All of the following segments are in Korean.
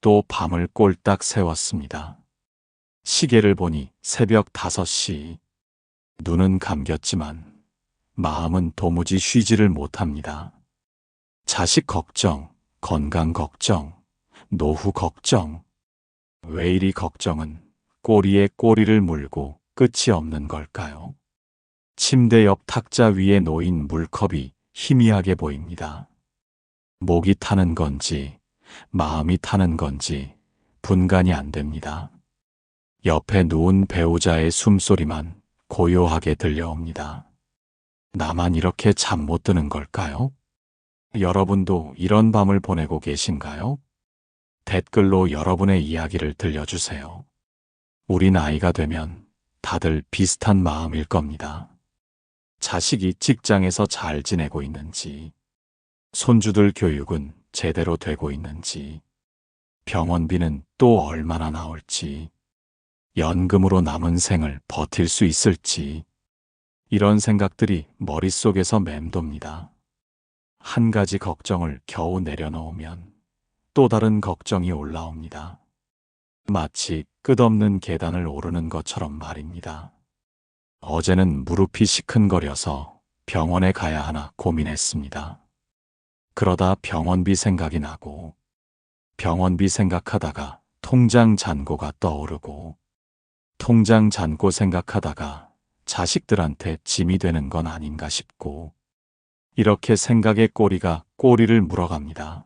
또 밤을 꼴딱 새웠습니다. 시계를 보니 새벽 5시. 눈은 감겼지만 마음은 도무지 쉬지를 못합니다. 자식 걱정, 건강 걱정, 노후 걱정. 왜 이리 걱정은 꼬리에 꼬리를 물고 끝이 없는 걸까요? 침대 옆 탁자 위에 놓인 물컵이 희미하게 보입니다. 목이 타는 건지 마음이 타는 건지 분간이 안 됩니다. 옆에 누운 배우자의 숨소리만 고요하게 들려옵니다. 나만 이렇게 잠 못 드는 걸까요? 여러분도 이런 밤을 보내고 계신가요? 댓글로 여러분의 이야기를 들려주세요. 우리 나이가 되면 다들 비슷한 마음일 겁니다. 자식이 직장에서 잘 지내고 있는지, 손주들 교육은 제대로 되고 있는지, 병원비는 또 얼마나 나올지, 연금으로 남은 생을 버틸 수 있을지, 이런 생각들이 머릿속에서 맴돕니다. 한 가지 걱정을 겨우 내려놓으면 또 다른 걱정이 올라옵니다. 마치 끝없는 계단을 오르는 것처럼 말입니다. 어제는 무릎이 시큰거려서 병원에 가야 하나 고민했습니다. 그러다 병원비 생각이 나고, 병원비 생각하다가 통장 잔고가 떠오르고, 통장 잔고 생각하다가 자식들한테 짐이 되는 건 아닌가 싶고, 이렇게 생각의 꼬리가 꼬리를 물어갑니다.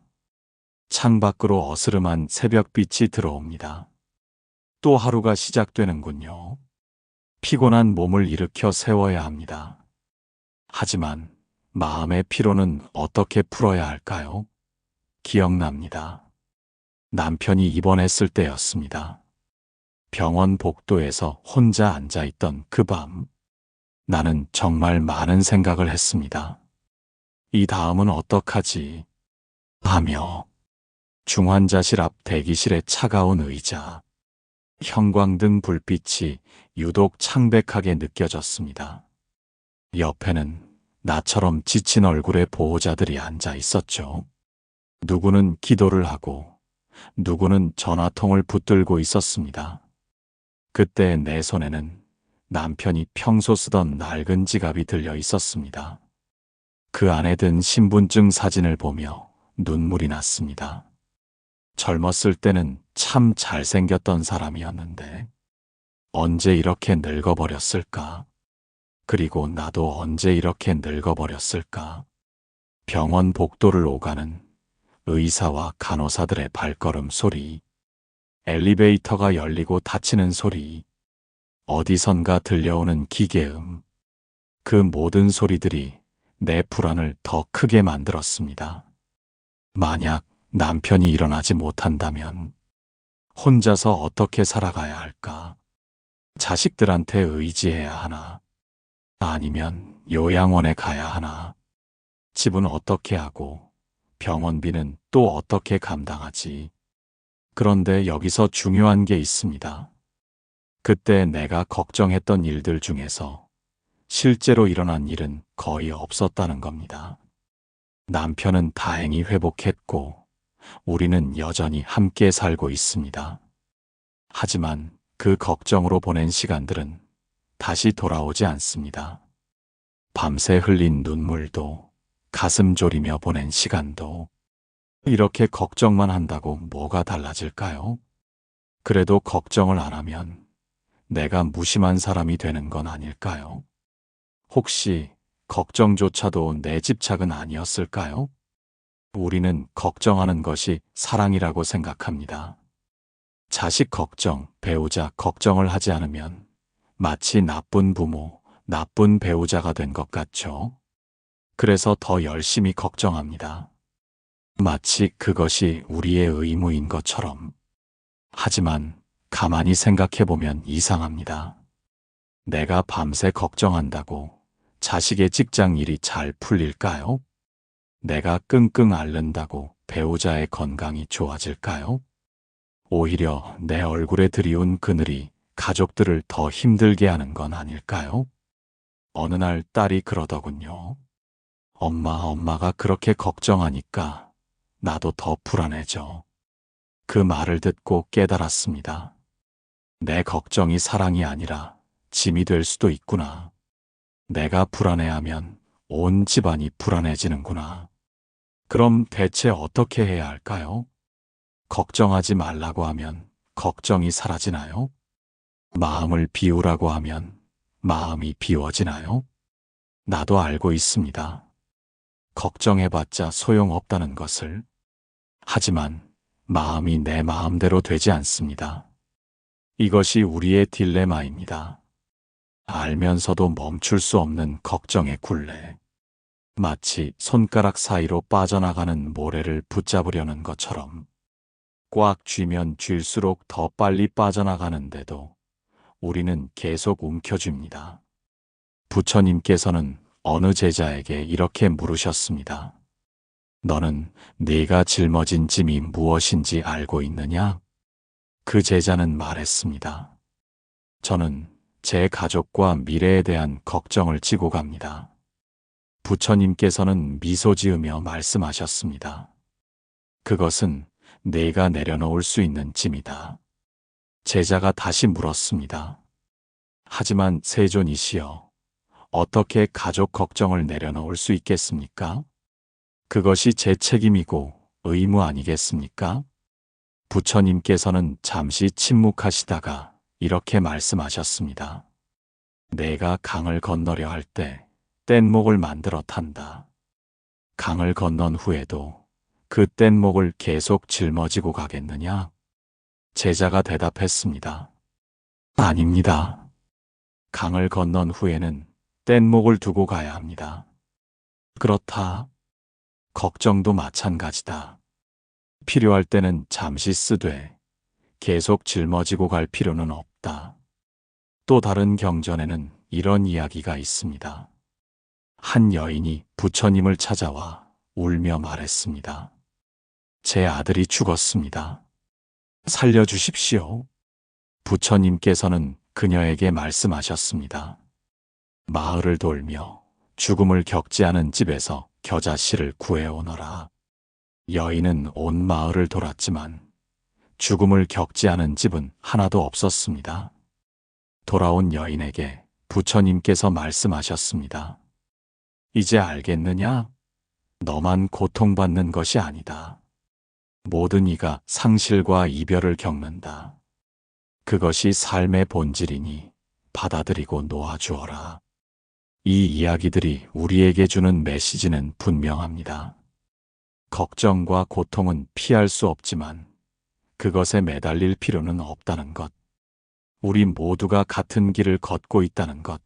창밖으로 어스름한 새벽빛이 들어옵니다. 또 하루가 시작되는군요. 피곤한 몸을 일으켜 세워야 합니다. 하지만 마음의 피로는 어떻게 풀어야 할까요? 기억납니다. 남편이 입원했을 때였습니다. 병원 복도에서 혼자 앉아있던 그 밤, 나는 정말 많은 생각을 했습니다. 이 다음은 어떡하지? 하며 중환자실 앞 대기실의 차가운 의자, 형광등 불빛이 유독 창백하게 느껴졌습니다. 옆에는 나처럼 지친 얼굴의 보호자들이 앉아 있었죠. 누구는 기도를 하고 누구는 전화통을 붙들고 있었습니다. 그때 내 손에는 남편이 평소 쓰던 낡은 지갑이 들려 있었습니다. 그 안에 든 신분증 사진을 보며 눈물이 났습니다. 젊었을 때는 참 잘생겼던 사람이었는데 언제 이렇게 늙어버렸을까? 그리고 나도 언제 이렇게 늙어버렸을까? 병원 복도를 오가는 의사와 간호사들의 발걸음 소리, 엘리베이터가 열리고 닫히는 소리, 어디선가 들려오는 기계음, 그 모든 소리들이 내 불안을 더 크게 만들었습니다. 만약 남편이 일어나지 못한다면 혼자서 어떻게 살아가야 할까? 자식들한테 의지해야 하나? 아니면 요양원에 가야 하나? 집은 어떻게 하고 병원비는 또 어떻게 감당하지? 그런데 여기서 중요한 게 있습니다. 그때 내가 걱정했던 일들 중에서 실제로 일어난 일은 거의 없었다는 겁니다. 남편은 다행히 회복했고 우리는 여전히 함께 살고 있습니다. 하지만 그 걱정으로 보낸 시간들은 다시 돌아오지 않습니다. 밤새 흘린 눈물도, 가슴 졸이며 보낸 시간도. 이렇게 걱정만 한다고 뭐가 달라질까요? 그래도 걱정을 안 하면 내가 무심한 사람이 되는 건 아닐까요? 혹시 걱정조차도 내 집착은 아니었을까요? 우리는 걱정하는 것이 사랑이라고 생각합니다. 자식 걱정, 배우자 걱정을 하지 않으면 마치 나쁜 부모, 나쁜 배우자가 된 것 같죠? 그래서 더 열심히 걱정합니다. 마치 그것이 우리의 의무인 것처럼. 하지만 가만히 생각해보면 이상합니다. 내가 밤새 걱정한다고 자식의 직장 일이 잘 풀릴까요? 내가 끙끙 앓는다고 배우자의 건강이 좋아질까요? 오히려 내 얼굴에 드리운 그늘이 가족들을 더 힘들게 하는 건 아닐까요? 어느 날 딸이 그러더군요. 엄마가 그렇게 걱정하니까 나도 더 불안해져. 그 말을 듣고 깨달았습니다. 내 걱정이 사랑이 아니라 짐이 될 수도 있구나. 내가 불안해하면 온 집안이 불안해지는구나. 그럼 대체 어떻게 해야 할까요? 걱정하지 말라고 하면 걱정이 사라지나요? 마음을 비우라고 하면 마음이 비워지나요? 나도 알고 있습니다. 걱정해봤자 소용없다는 것을. 하지만 마음이 내 마음대로 되지 않습니다. 이것이 우리의 딜레마입니다. 알면서도 멈출 수 없는 걱정의 굴레. 마치 손가락 사이로 빠져나가는 모래를 붙잡으려는 것처럼 꽉 쥐면 쥘수록 더 빨리 빠져나가는데도 우리는 계속 움켜쥡니다. 부처님께서는 어느 제자에게 이렇게 물으셨습니다. 너는 네가 짊어진 짐이 무엇인지 알고 있느냐? 그 제자는 말했습니다. 저는 제 가족과 미래에 대한 걱정을 지고 갑니다. 부처님께서는 미소 지으며 말씀하셨습니다. 그것은 내가 내려놓을 수 있는 짐이다. 제자가 다시 물었습니다. 하지만 세존이시여, 어떻게 가족 걱정을 내려놓을 수 있겠습니까? 그것이 제 책임이고 의무 아니겠습니까? 부처님께서는 잠시 침묵하시다가 이렇게 말씀하셨습니다. 내가 강을 건너려 할 때 뗏목을 만들어 탄다. 강을 건넌 후에도 그 뗏목을 계속 짊어지고 가겠느냐? 제자가 대답했습니다. 아닙니다. 강을 건넌 후에는 뗏목을 두고 가야 합니다. 그렇다. 걱정도 마찬가지다. 필요할 때는 잠시 쓰되 계속 짊어지고 갈 필요는 없다. 또 다른 경전에는 이런 이야기가 있습니다. 한 여인이 부처님을 찾아와 울며 말했습니다. 제 아들이 죽었습니다. 살려주십시오. 부처님께서는 그녀에게 말씀하셨습니다. 마을을 돌며 죽음을 겪지 않은 집에서 겨자씨를 구해오너라. 여인은 온 마을을 돌았지만 죽음을 겪지 않은 집은 하나도 없었습니다. 돌아온 여인에게 부처님께서 말씀하셨습니다. 이제 알겠느냐? 너만 고통받는 것이 아니다. 모든 이가 상실과 이별을 겪는다. 그것이 삶의 본질이니 받아들이고 놓아주어라. 이 이야기들이 우리에게 주는 메시지는 분명합니다. 걱정과 고통은 피할 수 없지만 그것에 매달릴 필요는 없다는 것. 우리 모두가 같은 길을 걷고 있다는 것.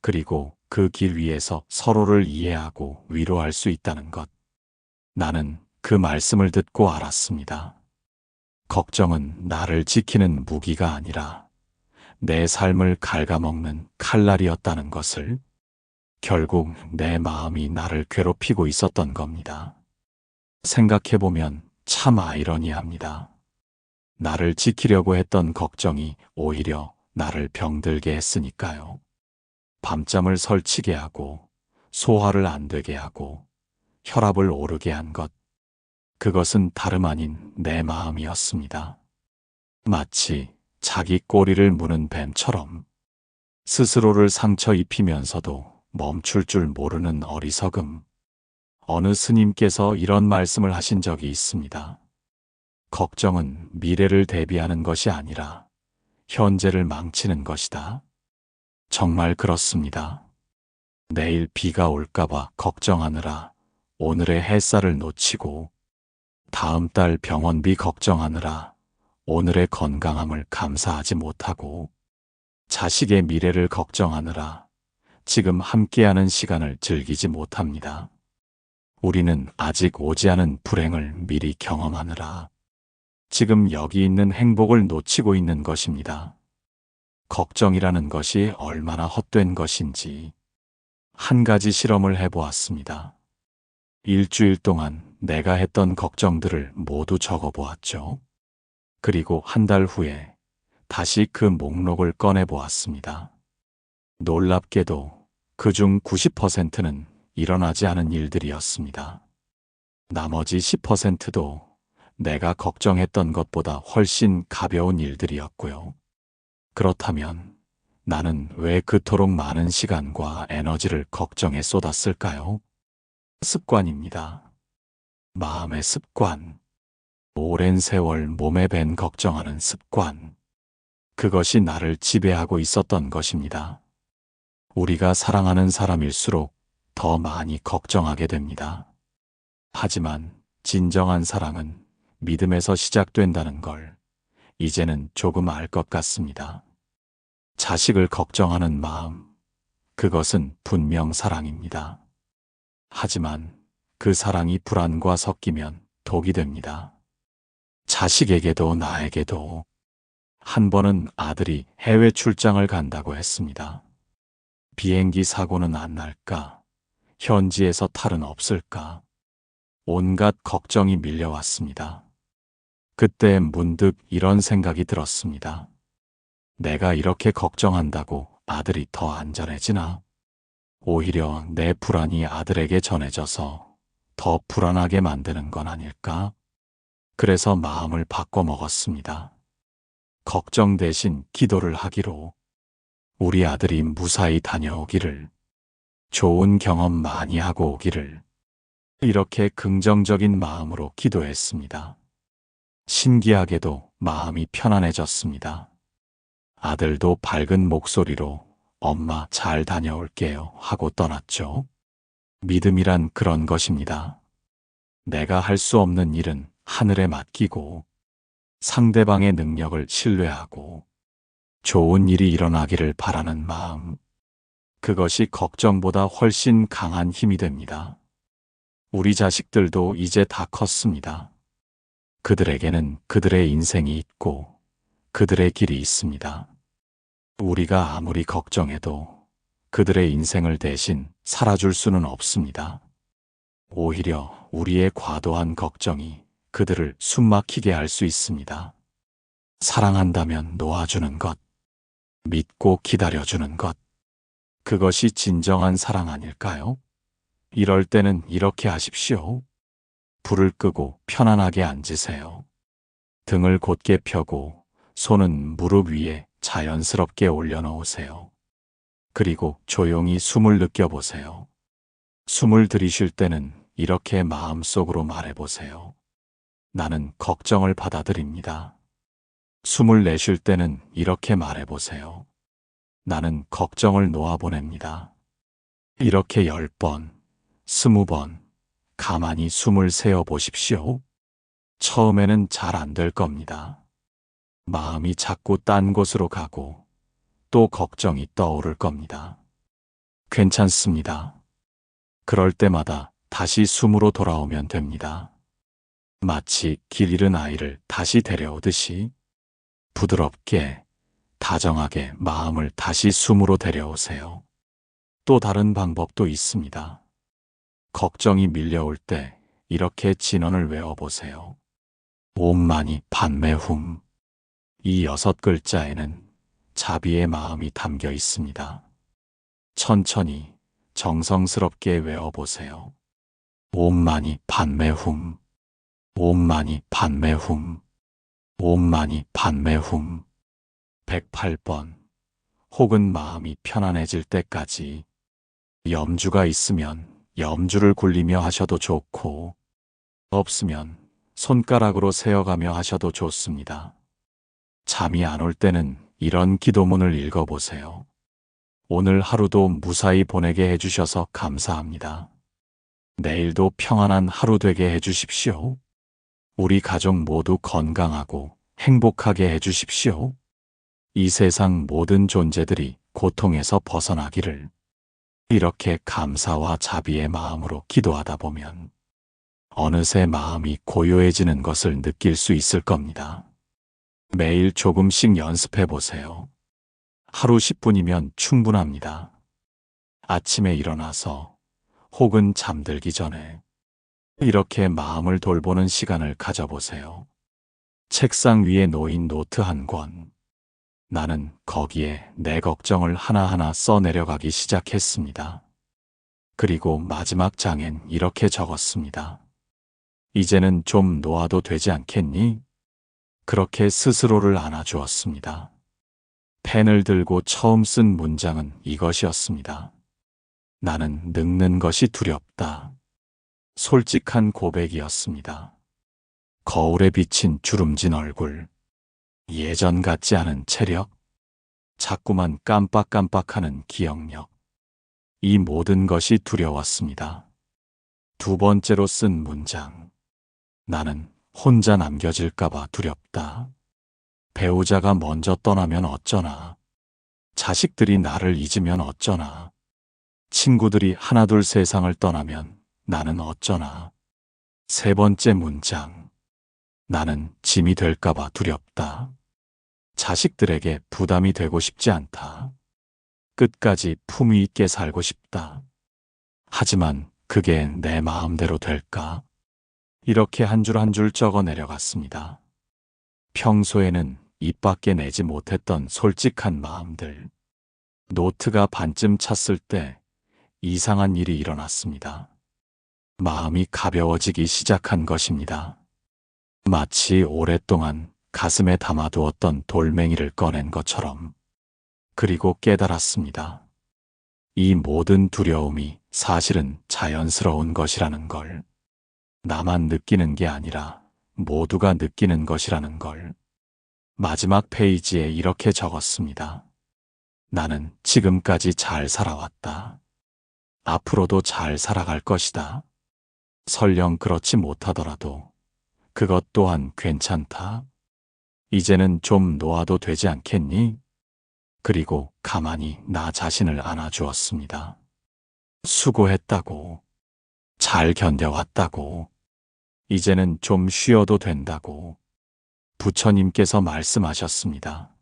그리고 그 길 위에서 서로를 이해하고 위로할 수 있다는 것. 나는 그 말씀을 듣고 알았습니다. 걱정은 나를 지키는 무기가 아니라 내 삶을 갉아먹는 칼날이었다는 것을. 결국 내 마음이 나를 괴롭히고 있었던 겁니다. 생각해보면 참 아이러니합니다. 나를 지키려고 했던 걱정이 오히려 나를 병들게 했으니까요. 밤잠을 설치게 하고 소화를 안 되게 하고 혈압을 오르게 한 것. 그것은 다름 아닌 내 마음이었습니다. 마치 자기 꼬리를 무는 뱀처럼 스스로를 상처 입히면서도 멈출 줄 모르는 어리석음. 어느 스님께서 이런 말씀을 하신 적이 있습니다. 걱정은 미래를 대비하는 것이 아니라 현재를 망치는 것이다. 정말 그렇습니다. 내일 비가 올까봐 걱정하느라 오늘의 햇살을 놓치고 다음 달 병원비 걱정하느라 오늘의 건강함을 감사하지 못하고 자식의 미래를 걱정하느라 지금 함께하는 시간을 즐기지 못합니다. 우리는 아직 오지 않은 불행을 미리 경험하느라 지금 여기 있는 행복을 놓치고 있는 것입니다. 걱정이라는 것이 얼마나 헛된 것인지 한 가지 실험을 해보았습니다. 일주일 동안 내가 했던 걱정들을 모두 적어보았죠. 그리고 한 달 후에 다시 그 목록을 꺼내보았습니다. 놀랍게도 그중 90%는 일어나지 않은 일들이었습니다. 나머지 10%도 내가 걱정했던 것보다 훨씬 가벼운 일들이었고요. 그렇다면 나는 왜 그토록 많은 시간과 에너지를 걱정에 쏟았을까요? 습관입니다. 마음의 습관. 오랜 세월 몸에 밴 걱정하는 습관. 그것이 나를 지배하고 있었던 것입니다. 우리가 사랑하는 사람일수록 더 많이 걱정하게 됩니다. 하지만 진정한 사랑은 믿음에서 시작된다는 걸 이제는 조금 알 것 같습니다. 자식을 걱정하는 마음, 그것은 분명 사랑입니다. 하지만 그 사랑이 불안과 섞이면 독이 됩니다. 자식에게도 나에게도. 한 번은 아들이 해외 출장을 간다고 했습니다. 비행기 사고는 안 날까? 현지에서 탈은 없을까? 온갖 걱정이 밀려왔습니다. 그때 문득 이런 생각이 들었습니다. 내가 이렇게 걱정한다고 아들이 더 안전해지나? 오히려 내 불안이 아들에게 전해져서 더 불안하게 만드는 건 아닐까? 그래서 마음을 바꿔 먹었습니다. 걱정 대신 기도를 하기로. 우리 아들이 무사히 다녀오기를, 좋은 경험 많이 하고 오기를, 이렇게 긍정적인 마음으로 기도했습니다. 신기하게도 마음이 편안해졌습니다. 아들도 밝은 목소리로 엄마 잘 다녀올게요 하고 떠났죠. 믿음이란 그런 것입니다. 내가 할 수 없는 일은 하늘에 맡기고 상대방의 능력을 신뢰하고 좋은 일이 일어나기를 바라는 마음. 그것이 걱정보다 훨씬 강한 힘이 됩니다. 우리 자식들도 이제 다 컸습니다. 그들에게는 그들의 인생이 있고 그들의 길이 있습니다. 우리가 아무리 걱정해도 그들의 인생을 대신 살아줄 수는 없습니다. 오히려 우리의 과도한 걱정이 그들을 숨막히게 할 수 있습니다. 사랑한다면 놓아주는 것, 믿고 기다려주는 것, 그것이 진정한 사랑 아닐까요? 이럴 때는 이렇게 하십시오. 불을 끄고 편안하게 앉으세요. 등을 곧게 펴고 손은 무릎 위에 자연스럽게 올려놓으세요. 그리고 조용히 숨을 느껴보세요. 숨을 들이쉴 때는 이렇게 마음속으로 말해보세요. 나는 걱정을 받아들입니다. 숨을 내쉴 때는 이렇게 말해보세요. 나는 걱정을 놓아보냅니다. 이렇게 10번, 20번 가만히 숨을 세어보십시오. 처음에는 잘 안 될 겁니다. 마음이 자꾸 딴 곳으로 가고 또 걱정이 떠오를 겁니다. 괜찮습니다. 그럴 때마다 다시 숨으로 돌아오면 됩니다. 마치 길 잃은 아이를 다시 데려오듯이 부드럽게, 다정하게 마음을 다시 숨으로 데려오세요. 또 다른 방법도 있습니다. 걱정이 밀려올 때 이렇게 진언을 외워보세요. 옴마니 판매훔. 이 6글자에는 자비의 마음이 담겨 있습니다. 천천히 정성스럽게 외워보세요. 옴마니 판매훔. 옴마니 판매훔. 옴마니 판매훔. 108번. 혹은 마음이 편안해질 때까지. 염주가 있으면 염주를 굴리며 하셔도 좋고, 없으면 손가락으로 세어가며 하셔도 좋습니다. 잠이 안 올 때는 이런 기도문을 읽어보세요. 오늘 하루도 무사히 보내게 해주셔서 감사합니다. 내일도 평안한 하루 되게 해주십시오. 우리 가족 모두 건강하고 행복하게 해주십시오. 이 세상 모든 존재들이 고통에서 벗어나기를. 이렇게 감사와 자비의 마음으로 기도하다 보면 어느새 마음이 고요해지는 것을 느낄 수 있을 겁니다. 매일 조금씩 연습해 보세요. 하루 10분이면 충분합니다. 아침에 일어나서 혹은 잠들기 전에 이렇게 마음을 돌보는 시간을 가져보세요. 책상 위에 놓인 노트 한 권. 나는 거기에 내 걱정을 하나하나 써내려가기 시작했습니다. 그리고 마지막 장엔 이렇게 적었습니다. 이제는 좀 놓아도 되지 않겠니? 그렇게 스스로를 안아주었습니다. 펜을 들고 처음 쓴 문장은 이것이었습니다. 나는 늙는 것이 두렵다. 솔직한 고백이었습니다. 거울에 비친 주름진 얼굴, 예전 같지 않은 체력, 자꾸만 깜빡깜빡하는 기억력. 이 모든 것이 두려웠습니다. 두 번째로 쓴 문장. 나는 혼자 남겨질까봐 두렵다. 배우자가 먼저 떠나면 어쩌나. 자식들이 나를 잊으면 어쩌나. 친구들이 하나둘 세상을 떠나면 나는 어쩌나. 세 번째 문장. 나는 짐이 될까봐 두렵다. 자식들에게 부담이 되고 싶지 않다. 끝까지 품위 있게 살고 싶다. 하지만 그게 내 마음대로 될까? 이렇게 한 줄 한 줄 적어 내려갔습니다. 평소에는 입 밖에 내지 못했던 솔직한 마음들. 노트가 반쯤 찼을 때 이상한 일이 일어났습니다. 마음이 가벼워지기 시작한 것입니다. 마치 오랫동안 가슴에 담아두었던 돌멩이를 꺼낸 것처럼. 그리고 깨달았습니다. 이 모든 두려움이 사실은 자연스러운 것이라는 걸. 나만 느끼는 게 아니라 모두가 느끼는 것이라는 걸. 마지막 페이지에 이렇게 적었습니다. 나는 지금까지 잘 살아왔다. 앞으로도 잘 살아갈 것이다. 설령 그렇지 못하더라도 그것 또한 괜찮다. 이제는 좀 놓아도 되지 않겠니? 그리고 가만히 나 자신을 안아주었습니다. 수고했다고. 잘 견뎌왔다고. 이제는 좀 쉬어도 된다고. 부처님께서 말씀하셨습니다.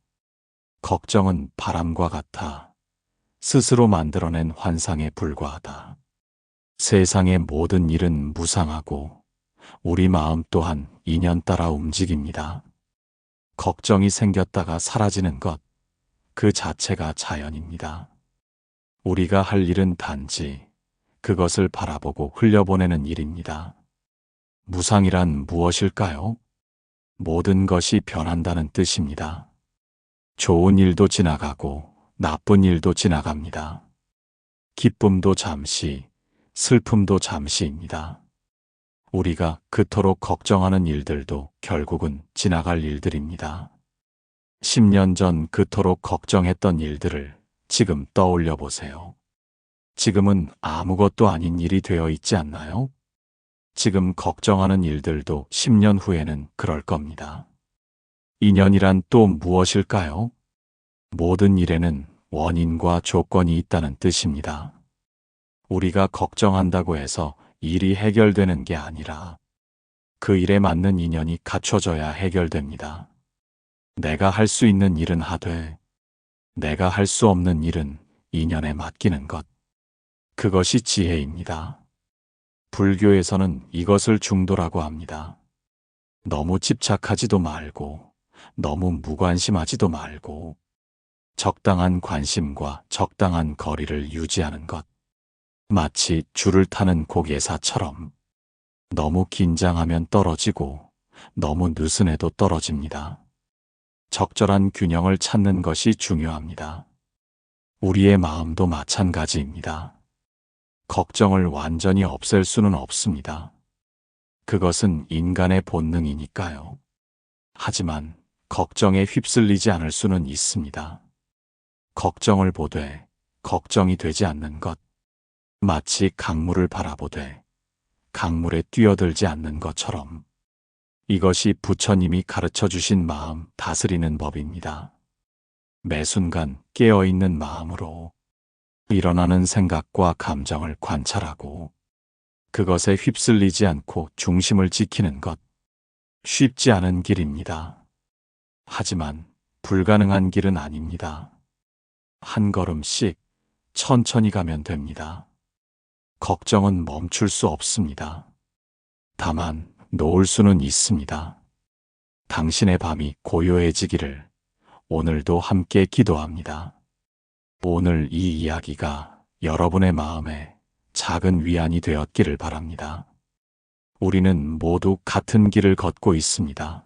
걱정은 바람과 같아 스스로 만들어낸 환상에 불과하다. 세상의 모든 일은 무상하고 우리 마음 또한 인연 따라 움직입니다. 걱정이 생겼다가 사라지는 것, 그 자체가 자연입니다. 우리가 할 일은 단지 그것을 바라보고 흘려보내는 일입니다. 무상이란 무엇일까요? 모든 것이 변한다는 뜻입니다. 좋은 일도 지나가고 나쁜 일도 지나갑니다. 기쁨도 잠시, 슬픔도 잠시입니다. 우리가 그토록 걱정하는 일들도 결국은 지나갈 일들입니다. 10년 전 그토록 걱정했던 일들을 지금 떠올려 보세요. 지금은 아무것도 아닌 일이 되어 있지 않나요? 지금 걱정하는 일들도 10년 후에는 그럴 겁니다. 인연이란 또 무엇일까요? 모든 일에는 원인과 조건이 있다는 뜻입니다. 우리가 걱정한다고 해서 일이 해결되는 게 아니라 그 일에 맞는 인연이 갖춰져야 해결됩니다. 내가 할 수 있는 일은 하되 내가 할 수 없는 일은 인연에 맡기는 것. 그것이 지혜입니다. 불교에서는 이것을 중도라고 합니다. 너무 집착하지도 말고 너무 무관심하지도 말고 적당한 관심과 적당한 거리를 유지하는 것. 마치 줄을 타는 고개사처럼 너무 긴장하면 떨어지고 너무 느슨해도 떨어집니다. 적절한 균형을 찾는 것이 중요합니다. 우리의 마음도 마찬가지입니다. 걱정을 완전히 없앨 수는 없습니다. 그것은 인간의 본능이니까요. 하지만 걱정에 휩쓸리지 않을 수는 있습니다. 걱정을 보되 걱정이 되지 않는 것. 마치 강물을 바라보되 강물에 뛰어들지 않는 것처럼. 이것이 부처님이 가르쳐 주신 마음 다스리는 법입니다. 매 순간 깨어있는 마음으로 일어나는 생각과 감정을 관찰하고 그것에 휩쓸리지 않고 중심을 지키는 것. 쉽지 않은 길입니다. 하지만 불가능한 길은 아닙니다. 한 걸음씩 천천히 가면 됩니다. 걱정은 멈출 수 없습니다. 다만 놓을 수는 있습니다. 당신의 밤이 고요해지기를 오늘도 함께 기도합니다. 오늘 이 이야기가 여러분의 마음에 작은 위안이 되었기를 바랍니다. 우리는 모두 같은 길을 걷고 있습니다.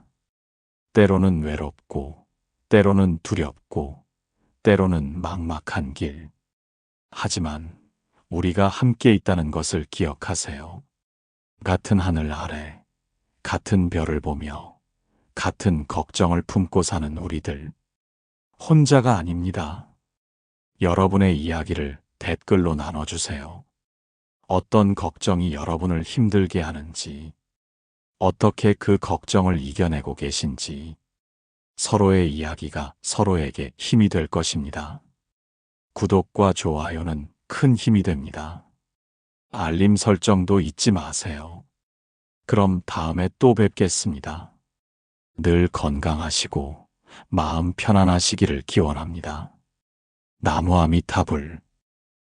때로는 외롭고, 때로는 두렵고, 때로는 막막한 길. 하지만 우리가 함께 있다는 것을 기억하세요. 같은 하늘 아래, 같은 별을 보며, 같은 걱정을 품고 사는 우리들. 혼자가 아닙니다. 여러분의 이야기를 댓글로 나눠주세요. 어떤 걱정이 여러분을 힘들게 하는지, 어떻게 그 걱정을 이겨내고 계신지, 서로의 이야기가 서로에게 힘이 될 것입니다. 구독과 좋아요는 큰 힘이 됩니다. 알림 설정도 잊지 마세요. 그럼 다음에 또 뵙겠습니다. 늘 건강하시고 마음 편안하시기를 기원합니다. 나무 아미타불